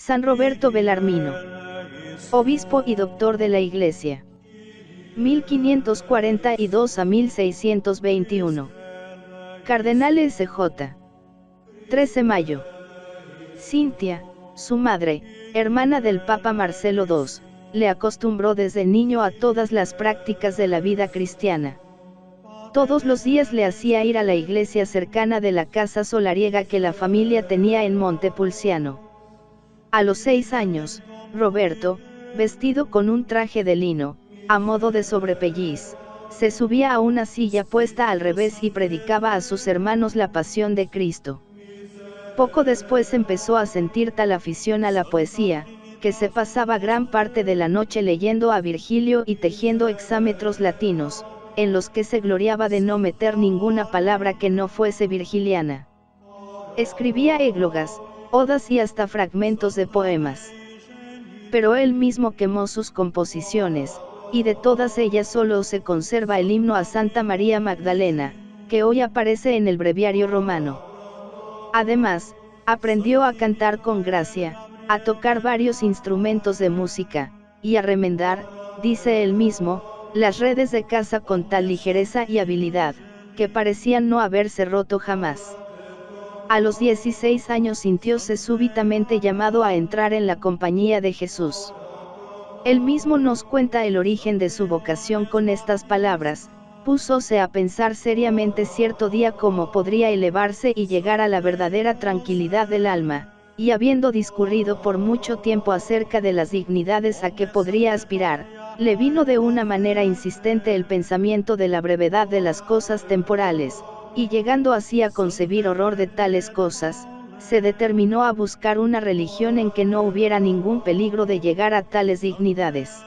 San Roberto Belarmino. Obispo y doctor de la Iglesia. 1542 a 1621. Cardenal S.J. 13 Mayo. Cintia, su madre, hermana del Papa Marcelo II, le acostumbró desde niño a todas las prácticas de la vida cristiana. Todos los días le hacía ir a la iglesia cercana de la casa solariega que la familia tenía en Montepulciano. A los 6 años, Roberto, vestido con un traje de lino, a modo de sobrepelliz, se subía a una silla puesta al revés y predicaba a sus hermanos la pasión de Cristo. Poco después empezó a sentir tal afición a la poesía, que se pasaba gran parte de la noche leyendo a Virgilio y tejiendo hexámetros latinos, en los que se gloriaba de no meter ninguna palabra que no fuese virgiliana. Escribía églogas, odas y hasta fragmentos de poemas. Pero él mismo quemó sus composiciones, y de todas ellas solo se conserva el himno a Santa María Magdalena, que hoy aparece en el breviario romano. Además, aprendió a cantar con gracia, a tocar varios instrumentos de música, y a remendar, dice él mismo, las redes de casa con tal ligereza y habilidad, que parecían no haberse roto jamás. A los 16 años sintióse súbitamente llamado a entrar en la compañía de Jesús. Él mismo nos cuenta el origen de su vocación con estas palabras: púsose a pensar seriamente cierto día cómo podría elevarse y llegar a la verdadera tranquilidad del alma, y habiendo discurrido por mucho tiempo acerca de las dignidades a que podría aspirar, le vino de una manera insistente el pensamiento de la brevedad de las cosas temporales, y llegando así a concebir horror de tales cosas, se determinó a buscar una religión en que no hubiera ningún peligro de llegar a tales dignidades.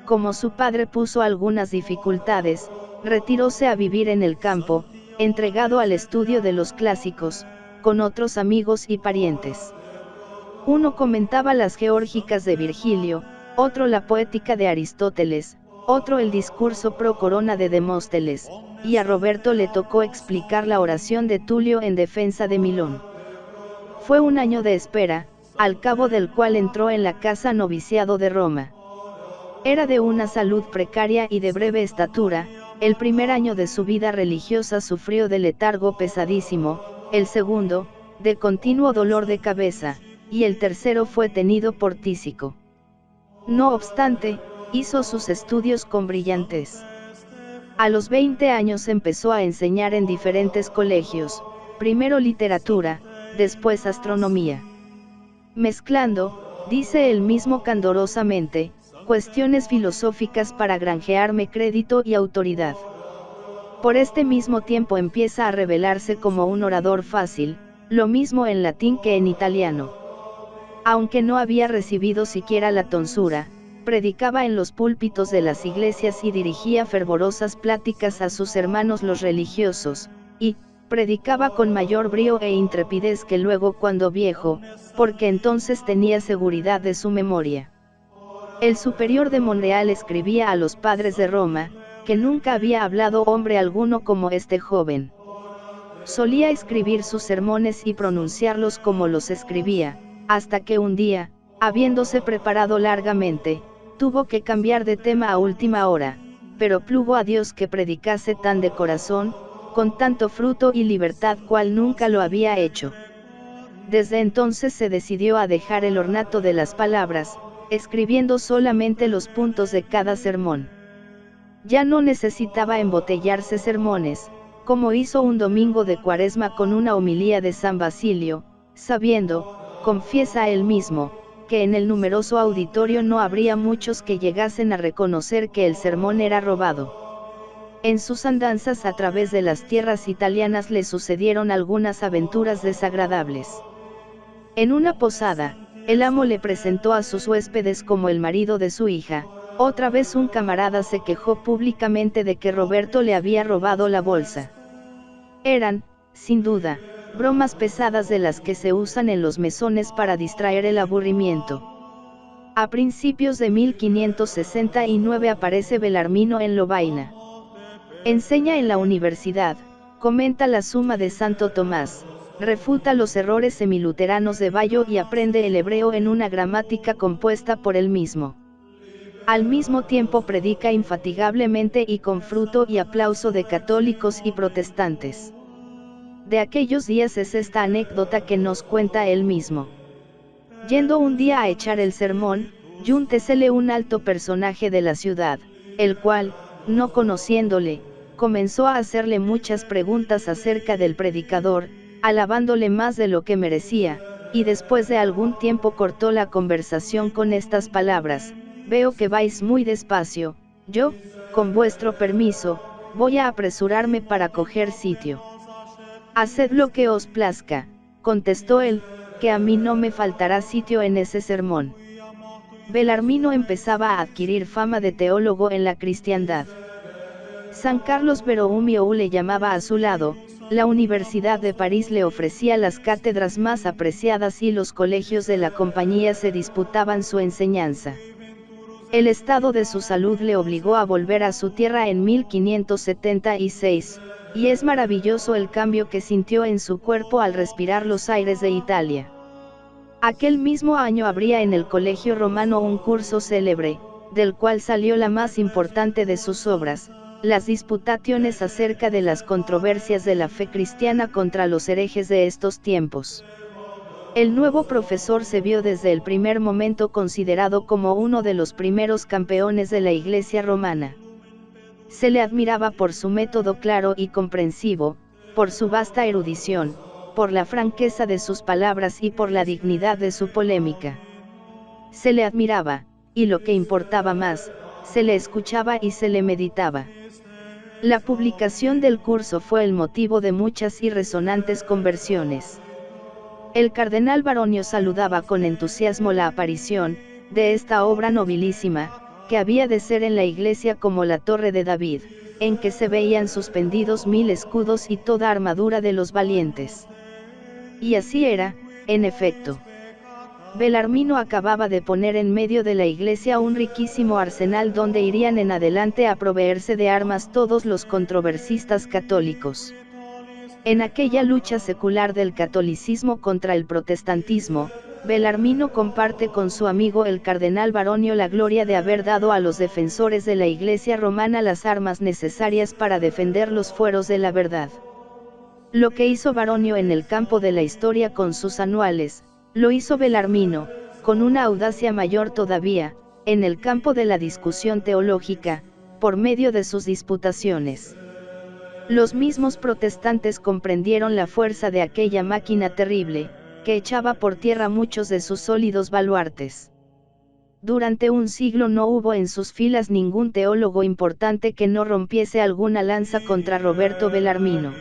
Como su padre puso algunas dificultades, retiróse a vivir en el campo, entregado al estudio de los clásicos, con otros amigos y parientes. Uno comentaba las geórgicas de Virgilio, otro la poética de Aristóteles, otro el discurso pro corona de Demóstenes, y a Roberto le tocó explicar la oración de Tulio en defensa de Milón. Fue un año de espera, al cabo del cual entró en la casa noviciado de Roma. Era de una salud precaria y de breve estatura. El primer año de su vida religiosa sufrió de letargo pesadísimo, el segundo, de continuo dolor de cabeza, y el tercero fue tenido por tísico. No obstante, hizo sus estudios con brillantez. A los 20 años empezó a enseñar en diferentes colegios, primero literatura, después astronomía. Mezclando, dice él mismo candorosamente, cuestiones filosóficas para granjearme crédito y autoridad. Por este mismo tiempo empieza a revelarse como un orador fácil, lo mismo en latín que en italiano. Aunque no había recibido siquiera la tonsura, predicaba en los púlpitos de las iglesias y dirigía fervorosas pláticas a sus hermanos los religiosos, y predicaba con mayor brío e intrepidez que luego cuando viejo, porque entonces tenía seguridad de su memoria. El superior de Monreal escribía a los padres de Roma, que nunca había hablado hombre alguno como este joven. Solía escribir sus sermones y pronunciarlos como los escribía, hasta que un día, habiéndose preparado largamente, tuvo que cambiar de tema a última hora, pero plugo a Dios que predicase tan de corazón, con tanto fruto y libertad cual nunca lo había hecho. Desde entonces se decidió a dejar el ornato de las palabras, escribiendo solamente los puntos de cada sermón. Ya no necesitaba embotellarse sermones, como hizo un domingo de Cuaresma con una homilía de San Basilio, sabiendo, confiesa él mismo, que en el numeroso auditorio no habría muchos que llegasen a reconocer que el sermón era robado. En sus andanzas a través de las tierras italianas le sucedieron algunas aventuras desagradables. En una posada, el amo le presentó a sus huéspedes como el marido de su hija. Otra vez un camarada se quejó públicamente de que Roberto le había robado la bolsa. Eran, sin duda, bromas pesadas de las que se usan en los mesones para distraer el aburrimiento. A principios de 1569 aparece Belarmino en Lovaina. Enseña en la universidad, comenta la Suma de Santo Tomás, refuta los errores semiluteranos de Bayo y aprende el hebreo en una gramática compuesta por él mismo. Al mismo tiempo predica infatigablemente y con fruto y aplauso de católicos y protestantes. De aquellos días es esta anécdota que nos cuenta él mismo. Yendo un día a echar el sermón, júntesele un alto personaje de la ciudad, el cual, no conociéndole, comenzó a hacerle muchas preguntas acerca del predicador, alabándole más de lo que merecía, y después de algún tiempo cortó la conversación con estas palabras: veo que vais muy despacio, yo, con vuestro permiso, voy a apresurarme para coger sitio. Haced lo que os plazca, contestó él, que a mí no me faltará sitio en ese sermón. Belarmino empezaba a adquirir fama de teólogo en la cristiandad. San Carlos Borromeo le llamaba a su lado, la Universidad de París le ofrecía las cátedras más apreciadas y los colegios de la compañía se disputaban su enseñanza. El estado de su salud le obligó a volver a su tierra en 1576, y es maravilloso el cambio que sintió en su cuerpo al respirar los aires de Italia. Aquel mismo año abría en el Colegio Romano un curso célebre, del cual salió la más importante de sus obras, las Disputationes acerca de las controversias de la fe cristiana contra los herejes de estos tiempos. El nuevo profesor se vio desde el primer momento considerado como uno de los primeros campeones de la Iglesia romana. Se le admiraba por su método claro y comprensivo, por su vasta erudición, por la franqueza de sus palabras y por la dignidad de su polémica. Se le admiraba, y lo que importaba más, se le escuchaba y se le meditaba. La publicación del curso fue el motivo de muchas y resonantes conversiones. El cardenal Baronio saludaba con entusiasmo la aparición de esta obra nobilísima, que había de ser en la iglesia como la Torre de David, en que se veían suspendidos 1000 escudos y toda armadura de los valientes. Y así era, en efecto. Belarmino acababa de poner en medio de la iglesia un riquísimo arsenal donde irían en adelante a proveerse de armas todos los controversistas católicos. En aquella lucha secular del catolicismo contra el protestantismo, Belarmino comparte con su amigo el cardenal Baronio la gloria de haber dado a los defensores de la Iglesia romana las armas necesarias para defender los fueros de la verdad. Lo que hizo Baronio en el campo de la historia con sus anuales, lo hizo Belarmino, con una audacia mayor todavía, en el campo de la discusión teológica, por medio de sus disputaciones. Los mismos protestantes comprendieron la fuerza de aquella máquina terrible, que echaba por tierra muchos de sus sólidos baluartes. Durante un siglo no hubo en sus filas ningún teólogo importante que no rompiese alguna lanza contra Roberto Belarmino.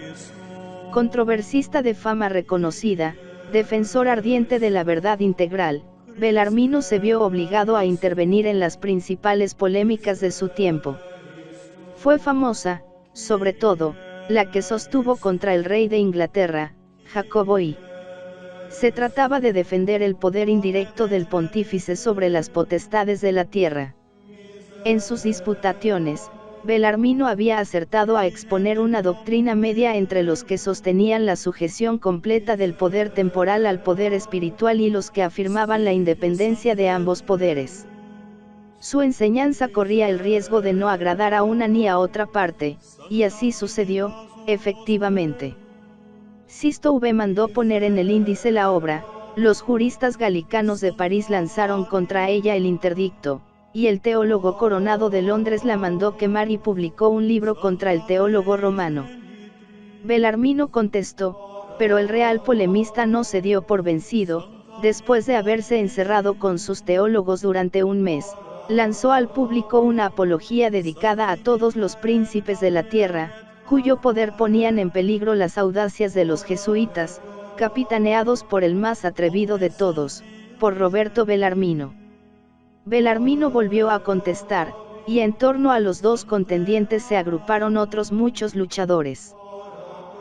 Controversista de fama reconocida, defensor ardiente de la verdad integral, Belarmino se vio obligado a intervenir en las principales polémicas de su tiempo. Fue famosa, sobre todo, la que sostuvo contra el rey de Inglaterra, Jacobo I. Se trataba de defender el poder indirecto del pontífice sobre las potestades de la tierra. En sus disputaciones, Belarmino había acertado a exponer una doctrina media entre los que sostenían la sujeción completa del poder temporal al poder espiritual y los que afirmaban la independencia de ambos poderes. Su enseñanza corría el riesgo de no agradar a una ni a otra parte, y así sucedió, efectivamente. Sisto V mandó poner en el índice la obra, los juristas galicanos de París lanzaron contra ella el interdicto, y el teólogo coronado de Londres la mandó quemar y publicó un libro contra el teólogo romano. Belarmino contestó, pero el real polemista no se dio por vencido, después de haberse encerrado con sus teólogos durante un mes, lanzó al público una apología dedicada a todos los príncipes de la tierra, cuyo poder ponían en peligro las audacias de los jesuitas, capitaneados por el más atrevido de todos, por Roberto Belarmino. Belarmino volvió a contestar, y en torno a los dos contendientes se agruparon otros muchos luchadores.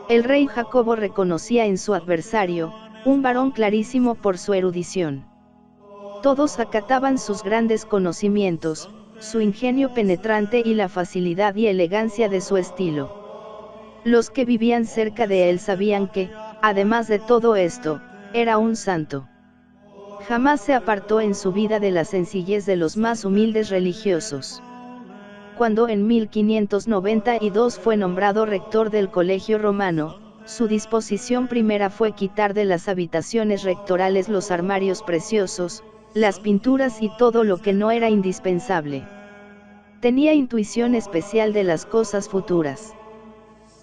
El rey Jacobo reconocía en su adversario, un varón clarísimo por su erudición. Todos acataban sus grandes conocimientos, su ingenio penetrante y la facilidad y elegancia de su estilo. Los que vivían cerca de él sabían que, Además de todo esto, era un santo. Jamás se apartó en su vida de la sencillez de los más humildes religiosos. Cuando en 1592 fue nombrado rector del Colegio Romano, su disposición primera fue quitar de las habitaciones rectorales los armarios preciosos, las pinturas y todo lo que no era indispensable. Tenía intuición especial de las cosas futuras.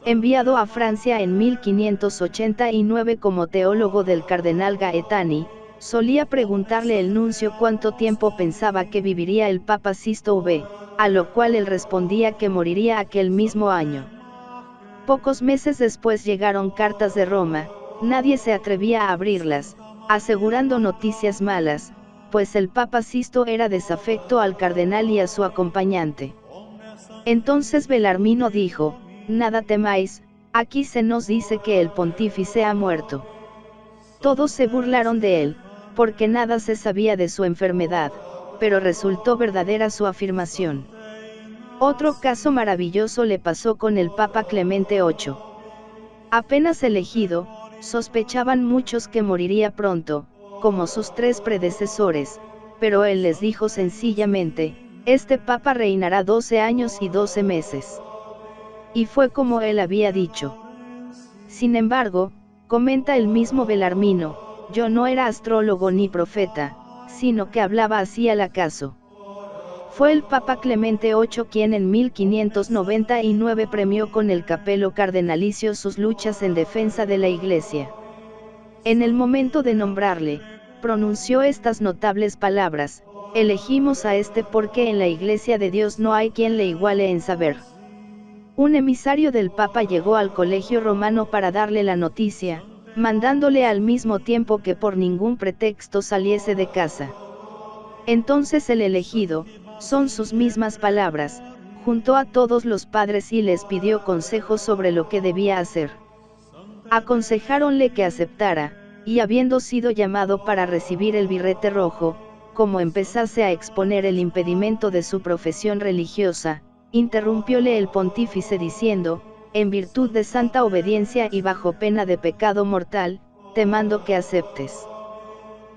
Enviado a Francia en 1589 como teólogo del cardenal Gaetani, solía preguntarle el nuncio cuánto tiempo pensaba que viviría el Papa Sisto V, a lo cual él respondía que moriría aquel mismo año. Pocos meses después llegaron cartas de Roma, nadie se atrevía a abrirlas, asegurando noticias malas, pues el Papa Sisto era desafecto al cardenal y a su acompañante. Entonces Belarmino dijo: «Nada temáis, aquí se nos dice que el pontífice ha muerto». Todos se burlaron de él, porque nada se sabía de su enfermedad, pero resultó verdadera su afirmación. Otro caso maravilloso le pasó con el Papa Clemente VIII. Apenas elegido, sospechaban muchos que moriría pronto, como sus tres predecesores, pero él les dijo sencillamente: «Este Papa reinará 12 años y 12 meses». Y fue como él había dicho. Sin embargo, comenta el mismo Belarmino, yo no era astrólogo ni profeta, sino que hablaba así al acaso. Fue el Papa Clemente VIII quien en 1599 premió con el capelo cardenalicio sus luchas en defensa de la Iglesia. En el momento de nombrarle, pronunció estas notables palabras: «Elegimos a este porque en la Iglesia de Dios no hay quien le iguale en saber». Un emisario del Papa llegó al Colegio Romano para darle la noticia, mandándole al mismo tiempo que por ningún pretexto saliese de casa. Entonces el elegido, son sus mismas palabras, juntó a todos los padres y les pidió consejo sobre lo que debía hacer. Aconsejáronle que aceptara, y habiendo sido llamado para recibir el birrete rojo, como empezase a exponer el impedimento de su profesión religiosa, interrumpióle el pontífice diciendo: «En virtud de santa obediencia y bajo pena de pecado mortal, te mando que aceptes».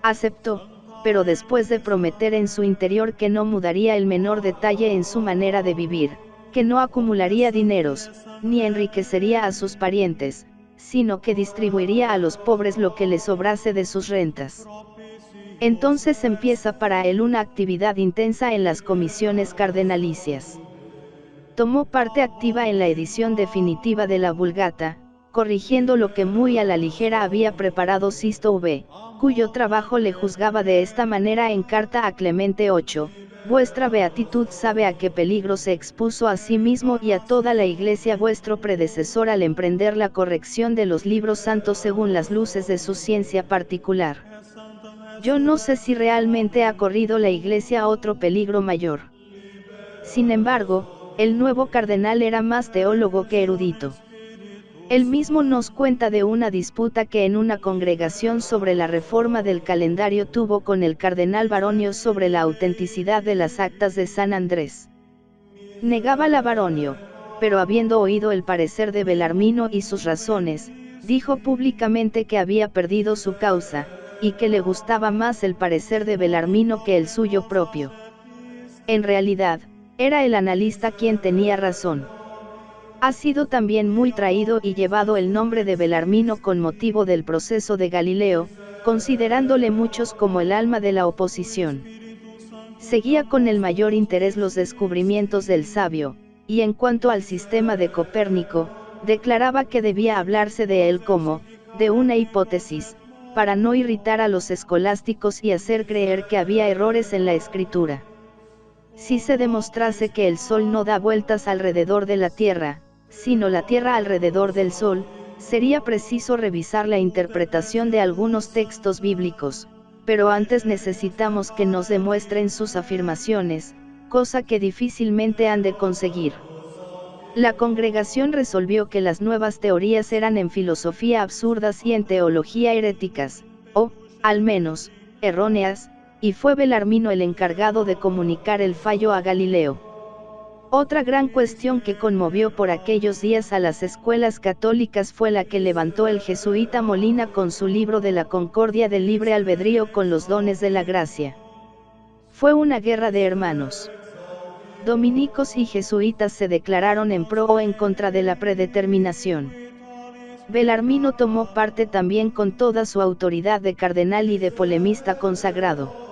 Aceptó, pero después de prometer en su interior que no mudaría el menor detalle en su manera de vivir, que no acumularía dineros, ni enriquecería a sus parientes, sino que distribuiría a los pobres lo que le sobrase de sus rentas. Entonces empieza para él una actividad intensa en las comisiones cardenalicias. Tomó parte activa en la edición definitiva de la Vulgata, corrigiendo lo que muy a la ligera había preparado Sisto V, cuyo trabajo le juzgaba de esta manera en carta a Clemente VIII: «Vuestra beatitud sabe a qué peligro se expuso a sí mismo y a toda la Iglesia vuestro predecesor al emprender la corrección de los libros santos según las luces de su ciencia particular. Yo no sé si realmente ha corrido la Iglesia otro peligro mayor». Sin embargo, el nuevo cardenal era más teólogo que erudito. Él mismo nos cuenta de una disputa que en una congregación sobre la reforma del calendario tuvo con el cardenal Baronio sobre la autenticidad de las actas de San Andrés. Negaba la Baronio, pero habiendo oído el parecer de Belarmino y sus razones, dijo públicamente que había perdido su causa, y que le gustaba más el parecer de Belarmino que el suyo propio. En realidad, era el analista quien tenía razón. Ha sido también muy traído y llevado el nombre de Belarmino con motivo del proceso de Galileo, considerándole muchos como el alma de la oposición. Seguía con el mayor interés los descubrimientos del sabio, y en cuanto al sistema de Copérnico, declaraba que debía hablarse de él como, de una hipótesis, para no irritar a los escolásticos y hacer creer que había errores en la escritura. Si se demostrase que el Sol no da vueltas alrededor de la Tierra, sino la Tierra alrededor del Sol, sería preciso revisar la interpretación de algunos textos bíblicos, pero antes necesitamos que nos demuestren sus afirmaciones, cosa que difícilmente han de conseguir. La congregación resolvió que las nuevas teorías eran en filosofía absurdas y en teología heréticas, o, al menos, erróneas, y fue Belarmino el encargado de comunicar el fallo a Galileo. Otra gran cuestión que conmovió por aquellos días a las escuelas católicas fue la que levantó el jesuita Molina con su libro de la Concordia del libre albedrío con los dones de la gracia. Fue una guerra de hermanos. Dominicos y jesuitas se declararon en pro o en contra de la predeterminación. Belarmino tomó parte también con toda su autoridad de cardenal y de polemista consagrado.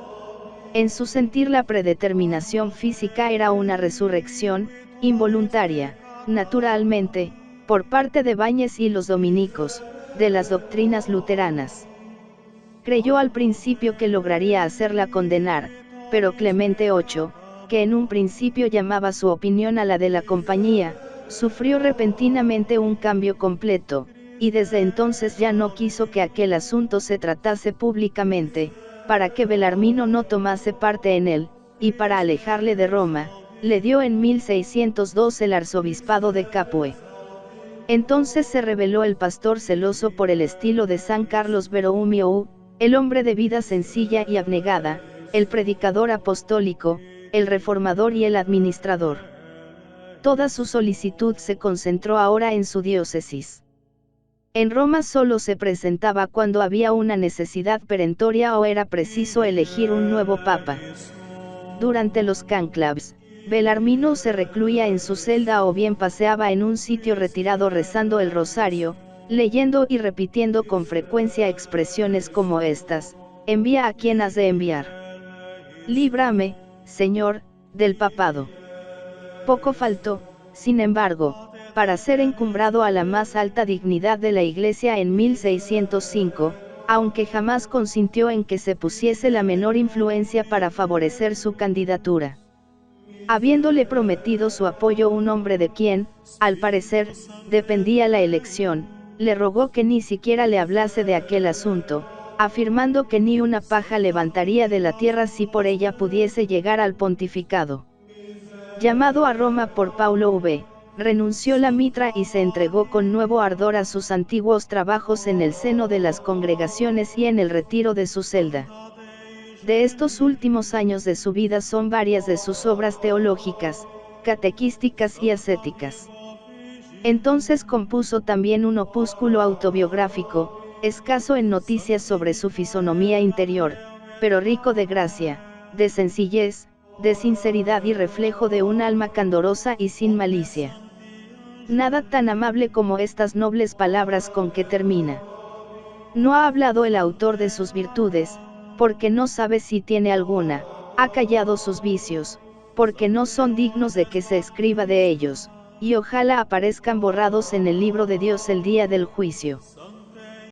En su sentir, la predeterminación física era una resurrección, involuntaria, naturalmente, por parte de Báñez y los dominicos, de las doctrinas luteranas. Creyó al principio que lograría hacerla condenar, pero Clemente VIII, que en un principio llamaba su opinión a la de la Compañía, sufrió repentinamente un cambio completo, y desde entonces ya no quiso que aquel asunto se tratase públicamente, para que Belarmino no tomase parte en él, y para alejarle de Roma, le dio en 1602 el arzobispado de Capua. Entonces se rebeló el pastor celoso por el estilo de San Carlos Borromeo, el hombre de vida sencilla y abnegada, el predicador apostólico, el reformador y el administrador. Toda su solicitud se concentró ahora en su diócesis. En Roma solo se presentaba cuando había una necesidad perentoria o era preciso elegir un nuevo papa. Durante los cónclaves, Belarmino se recluía en su celda o bien paseaba en un sitio retirado rezando el rosario, leyendo y repitiendo con frecuencia expresiones como estas: envía a quien has de enviar. Líbrame, Señor, del papado. Poco faltó, sin embargo, para ser encumbrado a la más alta dignidad de la Iglesia en 1605, aunque jamás consintió en que se pusiese la menor influencia para favorecer su candidatura. Habiéndole prometido su apoyo un hombre de quien, al parecer, dependía la elección, le rogó que ni siquiera le hablase de aquel asunto, afirmando que ni una paja levantaría de la tierra si por ella pudiese llegar al pontificado. Llamado a Roma por Paulo V, renunció la mitra y se entregó con nuevo ardor a sus antiguos trabajos en el seno de las congregaciones y en el retiro de su celda. De estos últimos años de su vida son varias de sus obras teológicas, catequísticas y ascéticas. Entonces compuso también un opúsculo autobiográfico, escaso en noticias sobre su fisonomía interior, pero rico de gracia, de sencillez, de sinceridad y reflejo de un alma candorosa y sin malicia. Nada tan amable como estas nobles palabras con que termina. No ha hablado el autor de sus virtudes, porque no sabe si tiene alguna, ha callado sus vicios, porque no son dignos de que se escriba de ellos, y ojalá aparezcan borrados en el libro de Dios el día del juicio.